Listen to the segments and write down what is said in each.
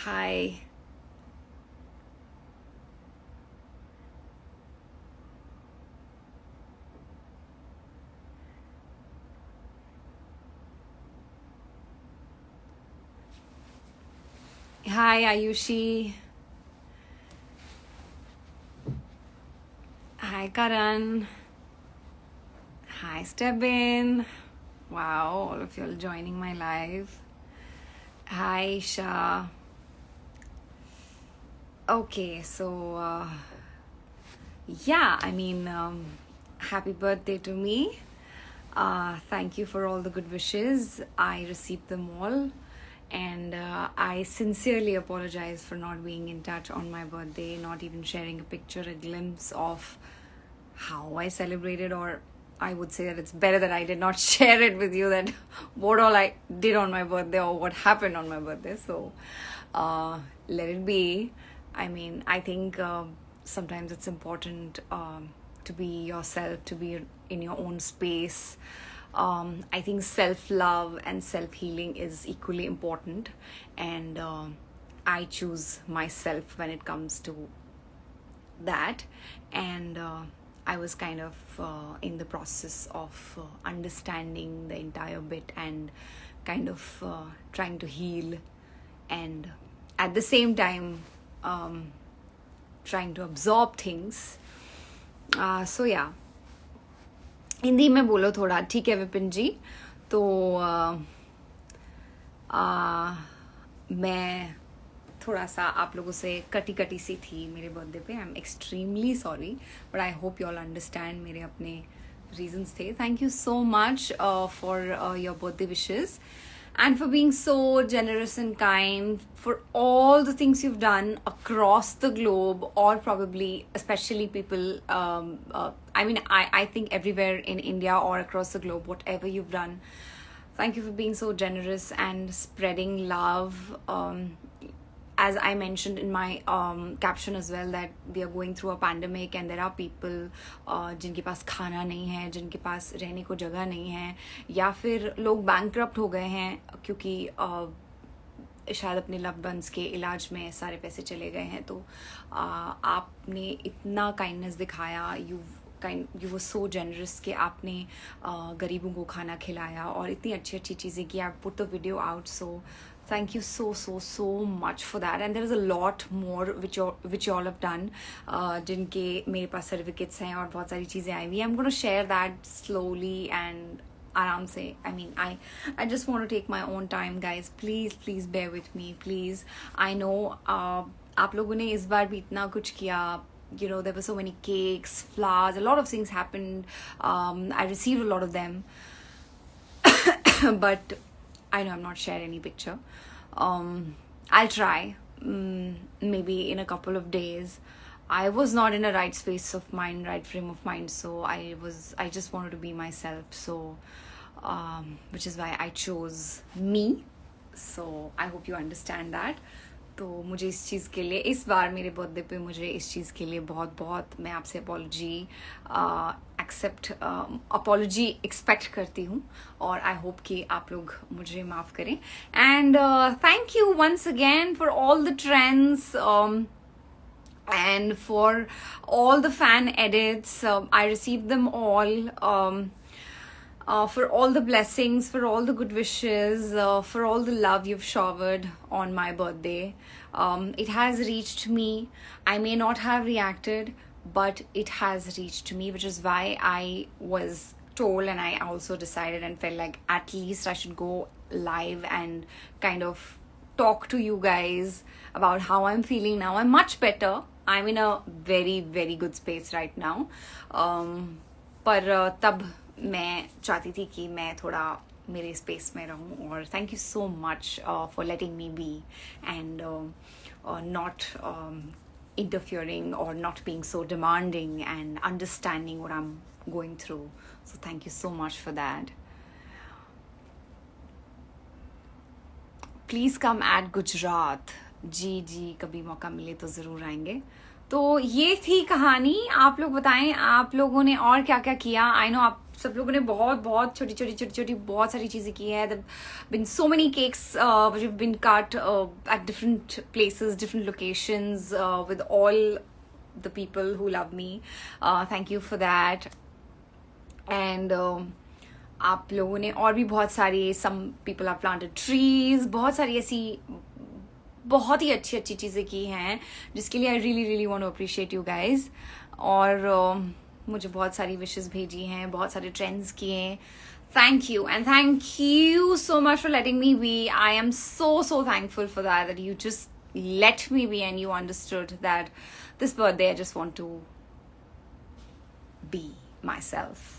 Hi. Hi, Ayushi. Hi, Karan. Hi, Stebin. Wow, all of you all joining my live. Hi, Isha. Okay, so yeah, happy birthday to me. Thank you for all the good wishes. I received them all. And I sincerely apologize for not being in touch on my birthday, not even sharing a picture, a glimpse of how I celebrated, or I would say that it's better that I did not share it with you, that what all I did on my birthday or what happened on my birthday. So let it be. I think sometimes it's important to be yourself, to be in your own space. I think self love and self healing is equally important, and I choose myself when it comes to that. And I was kind of in the process of understanding the entire bit and kind of trying to heal, and at the same time trying to absorb things. So yeah, Hindi में बोलो थोड़ा, ठीक है विपिन जी? तो मैं थोड़ा सा आप लोगों से कटी कटी सी थी मेरे बर्थडे पे. I am extremely sorry, but I hope you all understand. मेरे अपने रीजंस थे. Thank you so much for your birthday wishes and for being so generous and kind, for all the things you've done across the globe, or probably especially people I think everywhere in India or across the globe, whatever you've done. Thank you for being so generous and spreading love. As I mentioned in my caption as well, that we are going through a pandemic and there are people जिनके पास खाना नहीं है, जिनके पास रहने को जगह नहीं है, या फिर लोग bankrupt हो गए हैं क्योंकि शायद अपने लव वंस के इलाज में सारे पैसे चले गए हैं. तो आपने इतना काइंडनेस दिखाया. यू वर सो जनरस कि आपने गरीबों को खाना खिलाया और इतनी अच्छी अच्छी चीज़ें की. I put the video out. So thank you so much for that. And there is a lot more which you all have done, जिनके मेरे पास सर्टिफिकेट्स हैं और बहुत सारी चीज़ें आई हुई. I'm going to share that slowly and आराम से. I just want to take my own time, guys. Please bear with me, please. I know आप लोगों ने इस बार भी इतना कुछ किया. You know, there were so many cakes, flowers, a lot of things happened. I received a lot of them. But I know I'm not sharing any picture. I'll try. Maybe in a couple of days. I was not in a right space of mind, right frame of mind. So I just wanted to be myself. So, which is why I chose me. So I hope you understand that. तो मुझे इस चीज़ के लिए, इस बार मेरे birthday पे मुझे इस चीज़ के लिए बहुत मैं आपसे अपॉलॉजी एक्सपेक्ट करती हूँ, और आई होप कि आप लोग मुझे माफ़ करें. And thank you once again for all the trends and for all the fan edits. I received them all. For all the blessings, for all the good wishes, for all the love you've showered on my birthday. It has reached me. I may not have reacted, but it has reached me, which is why I was told, and I also decided and felt like at least I should go live and kind of talk to you guys about how I'm feeling now. I'm much better. I'm in a very good space right now. पर तब मैं चाहती थी कि मैं थोड़ा मेरे space में रहूं. और thank you so much for letting me be and not interfering or not being so demanding and understanding what I'm going through. So thank you so much for that. Please come at Gujarat. जी कभी मौका मिले तो ज़रूर आएंगे. तो ये थी कहानी. आप लोग बताएं आप लोगों ने और क्या क्या किया. आई नो आप सब लोगों ने बहुत बहुत छोटी छोटी बहुत सारी चीज़ें की है. There have been so many cakes which have been cut at different places, different locations with all the people who love me. Thank you for that. And आप लोगों ने और भी बहुत सारी, some people have planted trees, बहुत सारी ऐसी बहुत ही अच्छी अच्छी चीज़ें की हैं जिसके लिए I really really want to appreciate you guys. और मुझे बहुत सारी विशेस भेजी हैं, बहुत सारे ट्रेंड्स किए हैं. Thank you and thank you so much for letting me be. I am so thankful for that you just let me be and you understood that this birthday I just want to be myself.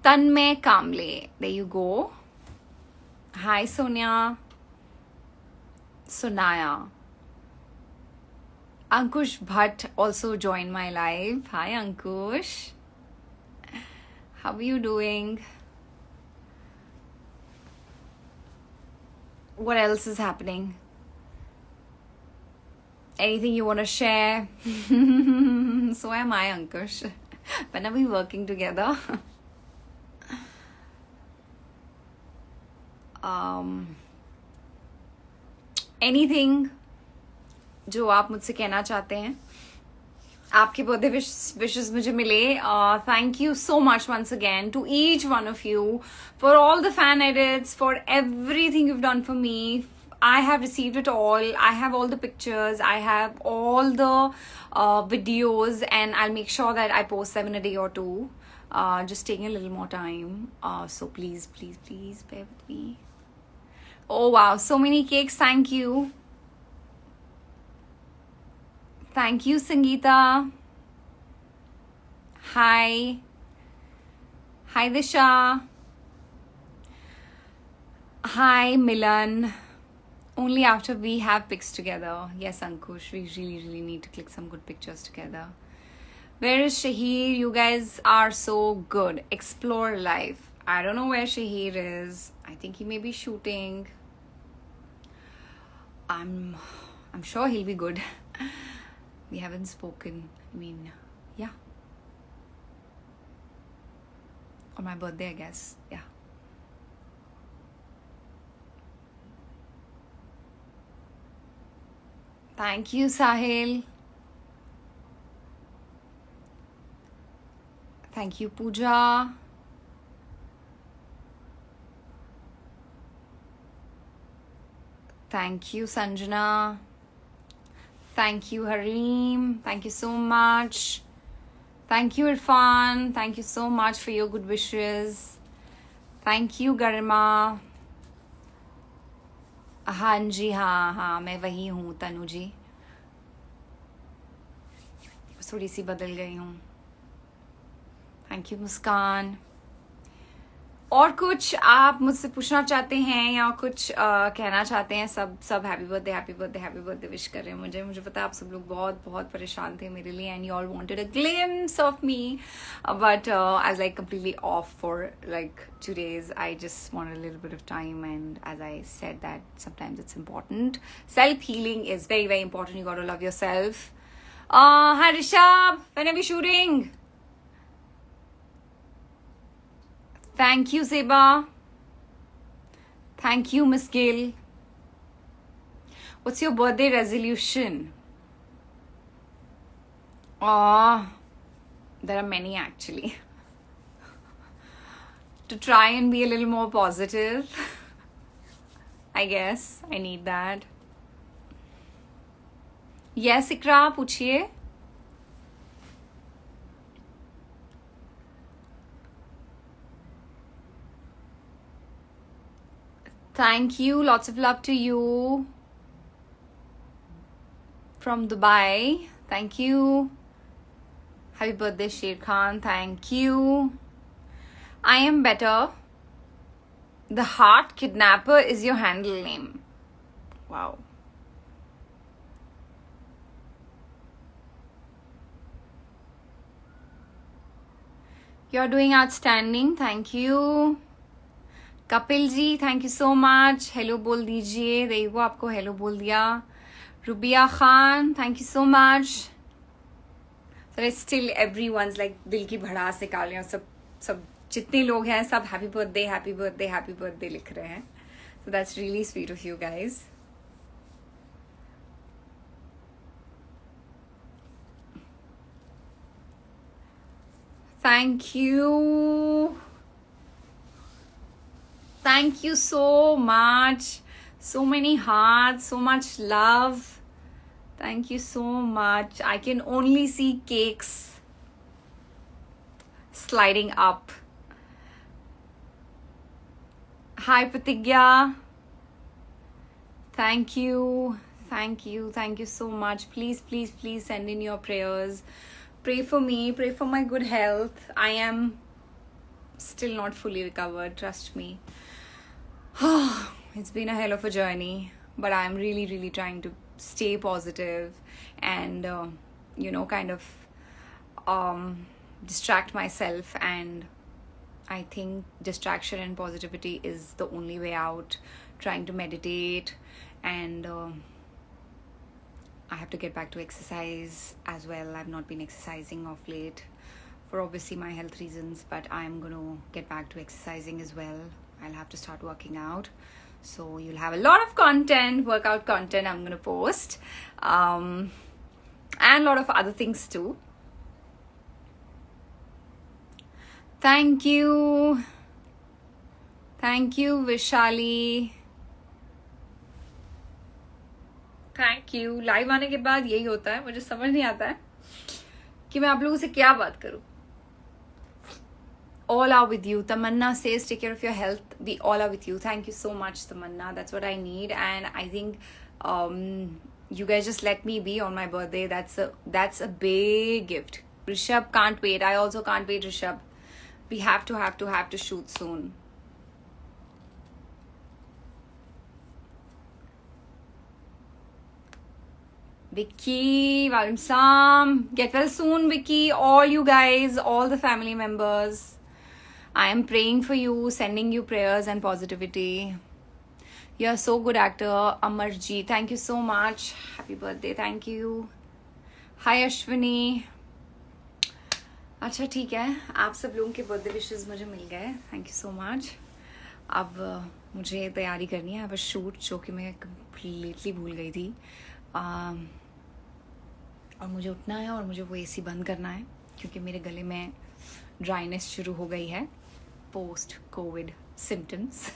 Tanmay Kamble, there you go. Hi Sonia. Sonaya. Ankush Bhatt also joined my live. Hi Ankush. How are you doing? What else is happening? Anything you want to share? So am I, Ankush. When are we working together? Anything जो आप मुझसे कहना चाहते हैं, आपके birthday wishes मुझे मिले. Thank you so much once again to each one of you for all the fan edits, for everything you've done for me. I have received it all. I have all the pictures. I have all the videos, and I'll make sure that I post them in a day or two. Just taking a little more time. So please, please, please bear with me. Oh wow, so many cakes. Thank you. Thank you, Sangeeta. Hi. Hi, Disha. Hi, Milan. Only after we have pics together. Yes, Ankush, we really, really need to click some good pictures together. Where is Shahir? You guys are so good. Explore life. I don't know where Shahir is. I think he may be shooting. I'm sure he'll be good. We haven't spoken. I mean, yeah. On my birthday, I guess. Yeah. Thank you, Sahil. Thank you, Pooja. Thank you, Sanjana. Thank you, Hareem. Thank you so much. Thank you, Irfan. Thank you so much for your good wishes. Thank you, Garima. हाँ जी, हाँ, मैं वही हूँ तनु जी. थोड़ी सी बदल गई हूँ. Thank you मुस्कान. और कुछ आप मुझसे पूछना चाहते हैं या कुछ कहना चाहते हैं? सब happy birthday happy birthday happy birthday wish कर रहे हैं मुझे पता है आप सब लोग बहुत बहुत परेशान थे मेरे लिए, and you all wanted a glimpse of me, but I was like completely off for like 2 days. I just wanted a little bit of time, and as I said that sometimes it's important. Self healing is very, very important. You got to love yourself. Hi Rishabh, when are we shooting? Thank you, Zeba. Thank you, Miss Gill. What's your birthday resolution? There are many actually. To try and be a little more positive. I guess I need that. Yes, Ikra, पूछिए. Thank you. Lots of love to you. From Dubai. Thank you. Happy birthday, Sher Khan. Thank you. I am better. The Heart Kidnapper is your handle name. Wow. You're doing outstanding. Thank you. Kapil ji, thank you so much. Hello बोल दीजिए. देखो आपको hello बोल दिया. Rubia Khan, thank you so much. So still everyone's like दिल की भड़ास निकाल रहे हैं, सब जितने लोग हैं सब happy birthday happy birthday happy birthday लिख रहे हैं. So that's really sweet of you guys. Thank you. Thank you so much. So many hearts, so much love. Thank you so much. I can only see cakes sliding up. Hi, Patigya. Thank you. Thank you. Thank you so much. Please, please, please send in your prayers. Pray for me. Pray for my good health. I am still not fully recovered. Trust me. It's been a hell of a journey, but I'm really, really trying to stay positive and, kind of distract myself. And I think distraction and positivity is the only way out. Trying to meditate, and I have to get back to exercise as well. I've not been exercising of late for obviously my health reasons, but I'm going to get back to exercising as well. I'll have to start working out. So you'll have a lot of content, workout content I'm going to post, and a lot of other things too. Thank you. Thank you, Vishali. Thank you. Live आने के बाद यही होता है, मुझे समझ नहीं आता है कि मैं आप लोगों से क्या बात करूं. All are with you. Tamanna says take care of your health. We all are with you. Thank you so much, Tamanna. That's what I need, and I think you guys just let me be on my birthday. That's a big gift. Rishabh can't wait. I also can't wait, Rishabh. We have to shoot soon. Vicky, Walaikum Salam. Get well soon, Vicky. All you guys, all the family members. I am praying for you, sending you prayers and positivity. You are so good actor, Amarji. Thank you so much. Happy birthday. Thank you. Hi, Ashwini. अच्छा ठीक है, आप सब लोगों के birthday wishes मुझे मिल गए. Thank you so much. अब मुझे तैयारी करनी है. अब शूट जो कि मैं कम्प्लीटली भूल गई थी. और मुझे उठना है और मुझे वो एसी बंद करना है क्योंकि मेरे गले में ड्राइनेस शुरू हो गई है post Covid symptoms.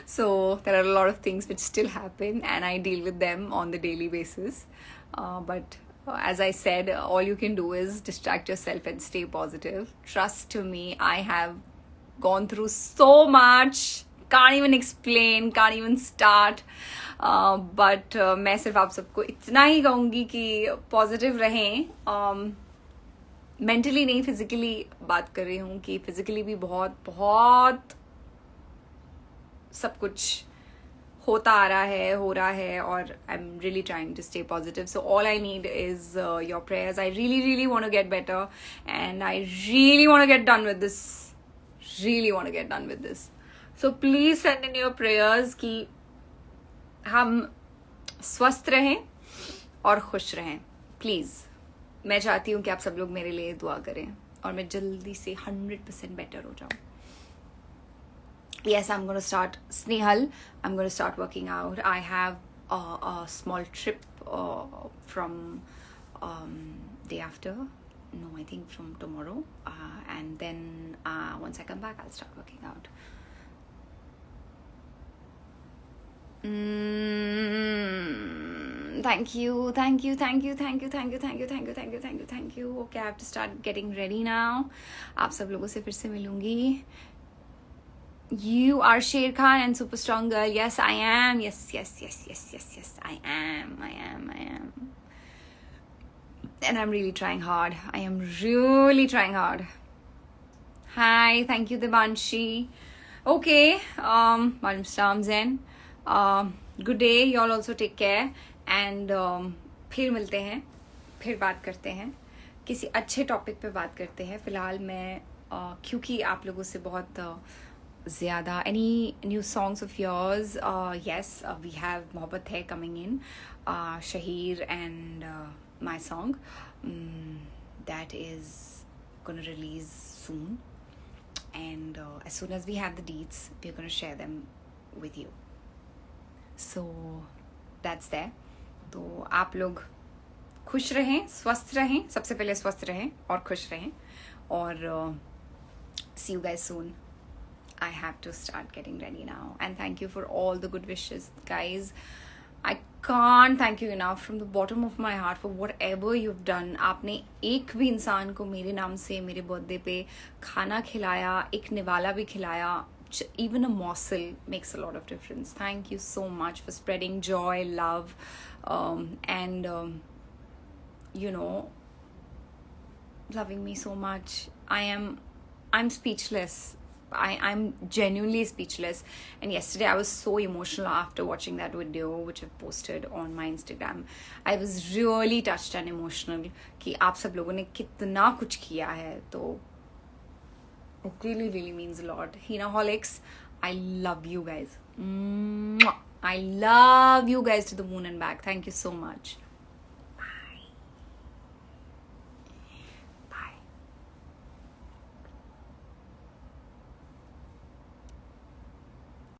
So there are a lot of things which still happen and I deal with them on the daily basis. But as I said, all you can do is distract yourself and stay positive. Trust to me, I have gone through so much. Can't even explain, can't even start. But मैं सिर्फ आप सबको इतना ही कहूँगी कि positive रहें. Mentally नहीं, physically बात कर रही हूँ कि फिजिकली भी बहुत बहुत सब कुछ होता आ रहा है, हो रहा है, और I am really trying to stay positive. So all I need is your prayers. I really really want to get better and I really want to get done with this. Really want to get done with this. So please send in your prayers कि हम स्वस्थ रहें और खुश रहें. Please, मैं चाहती हूँ कि आप सब लोग मेरे लिए दुआ करें और मैं जल्दी से 100% बेटर हो जाऊँ. Yes, I'm going to start, Snehal, I'm going to start working out. I have a small trip from day after. No, I think from tomorrow. And then once I come back, I'll start working out. Thank you. Okay, I have to start getting ready now. आप सब लोगों से फिर से मिलूंगी. You are Sher Khan and super strong girl. Yes, I am. Yes. I am. And I'm really trying hard. Hi, thank you, Debanshi. Okay, Walaikum Salam Zen. Good day. You all also take care. And फिर मिलते हैं, फिर बात करते हैं, किसी अच्छे topic पे बात करते हैं. फ़िलहाल मैं क्योंकि आप लोगों से बहुत ज़्यादा any new songs of yours? Yes, we have Mohabbat Hai coming in, Shahir and my song. Mm, that is gonna release soon, and as soon as we have the deets, we're gonna share them with you. So that's there. तो आप लोग खुश रहें, स्वस्थ रहें, सबसे पहले स्वस्थ रहें और खुश रहें, और see you guys soon. I have to start getting ready now. And thank you for all the good wishes, guys. I can't thank you enough from the bottom of my heart for whatever you've done. आपने एक भी इंसान को मेरे नाम से मेरे birthday पे खाना खिलाया, एक निवाला भी खिलाया. Even a morsel makes a lot of difference. Thank you so much for spreading joy, love, and you know, loving me so much. I'm speechless. I'm genuinely speechless. And yesterday I was so emotional after watching that video which I've posted on my Instagram. I was really touched and emotional कि आप सब लोगों ने कितना कुछ किया है. तो it really, really means a lot. Hinaholics, I love you guys. Mwah. I love you guys to the moon and back. Thank you so much.